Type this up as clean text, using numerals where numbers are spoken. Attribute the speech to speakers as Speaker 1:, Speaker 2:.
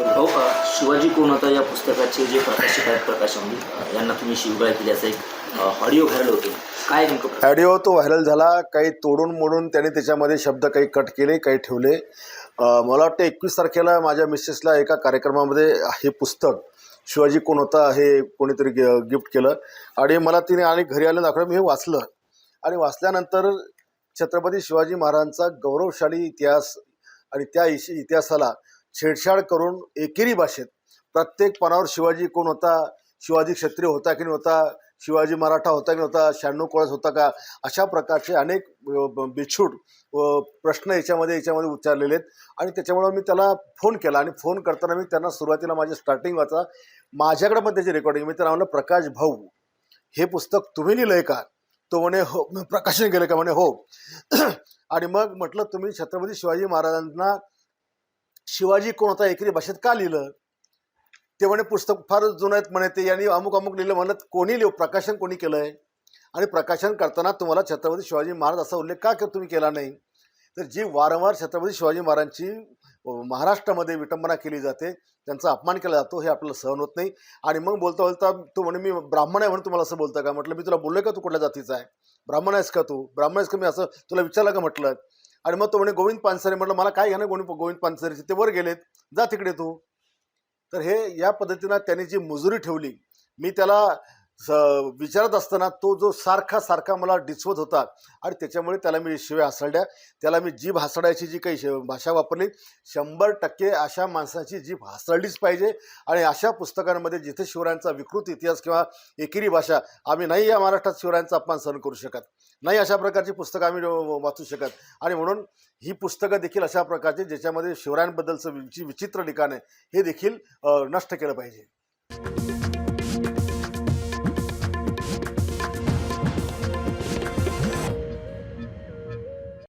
Speaker 1: भाऊ शिवाजी कोण होता या पुस्तकाचे जे प्रकाशक आहेत प्रकाश अंबी यांना तुम्ही शिवगाळ केली असं एक ऑडिओ व्हायरल होतो. काय नेमकं
Speaker 2: ऑडिओ तो व्हायरल झाला. काही तोडून मोडून त्याने त्याच्यामध्ये शब्द काही कट केले, काही ठेवले. मला वाटतं 21 तारखेला माझ्या मिसेसला एका कार्यक्रमामध्ये हे पुस्तक शिवाजी कोण होता हे कोणीतरी गिफ्ट केलं आणि मला तिने आणि घरी आलं दाखवलं. मी हे वाचलं आणि वाचल्यानंतर छत्रपती शिवाजी महाराजांचा गौरवशाली इतिहास आणि त्या इतिहासाला छेडछाड करून एकेरी भाषेत प्रत्येक पानावर शिवाजी कोण होता, शिवाजी क्षत्रिय होता की नव्हता, शिवाजी मराठा होता की नव्हता, 96 कळस होता का, अशा प्रकारचे अनेक बेछूट प्रश्न याच्यामध्ये उच्चारलेले आहेत. आणि त्याच्यामुळं मी त्याला फोन केला आणि फोन करताना मी त्यांना सुरुवातीला माझी स्टार्टिंग वाचा माझ्याकडे पण त्याची रेकॉर्डिंग. मी त्याला म्हणलं, प्रकाश भाऊ हे पुस्तक तुम्ही लिहिलं आहे का? तो म्हणे हो. प्रकाशन केलं का? म्हणे हो. आणि मग म्हटलं तुम्ही छत्रपती शिवाजी महाराजांना शिवाजी कोण होता एकेरी भाषेत का लिहिलं? ते म्हणे पुस्तक फार जुनं आहेत म्हणे, ते यांनी अमुक अमुक लिहिलं. म्हणलं कोणी प्रकाशन कोणी केलं आहे? आणि प्रकाशन करताना तुम्हाला छत्रपती शिवाजी महाराज असा उल्लेख का तुम्ही केला नाही? तर जी वारंवार छत्रपती शिवाजी महाराजांची महाराष्ट्रामध्ये विटंबना केली जाते, त्यांचा अपमान केला जातो, हे आपल्याला सहन होत नाही. आणि मग बोलता बोलता तो म्हणे मी ब्राह्मण आहे म्हणून तुम्हाला असं बोलतं का? म्हटलं मी तुला बोललोय का तू कुठल्या जातीचा आहे? ब्राह्मण आहेस का तू? ब्राह्मण आहेस का मी असं तुला विचारलं का म्हटलं? आणि मग तो म्हणे गोविंद पानसरे. म्हटलं मला काय घेणं गोविंद पानसरेचे, ते वर गेलेत, जा तिकडे तू. तर हे या पद्धतीनं त्यांनी जी मुजुरी ठेवली, मी त्याला विचारत असताना तो जो सारखा मला डिचवत होता आणि त्याच्यामुळे त्याला मी शिव्या हासडल्या. त्याला मी जीभ हासडायची जी काही भाषा वापरली, 100% अशा माणसाची जीभ हासडलीच पाहिजे. आणि अशा पुस्तकांमध्ये जिथे शिवरायांचा विकृत इतिहास किंवा एकेरी भाषा, आम्ही नाही या महाराष्ट्रात शिवरायांचा अपमान सहन करू शकत नाही, अशा प्रकारची पुस्तकं आम्ही वाचू शकत. आणि म्हणून ही पुस्तकं देखील अशा प्रकारची ज्याच्यामध्ये शिवरायांबद्दलचं जी विचित्र लिखाण आहे हे देखील नष्ट केलं पाहिजे.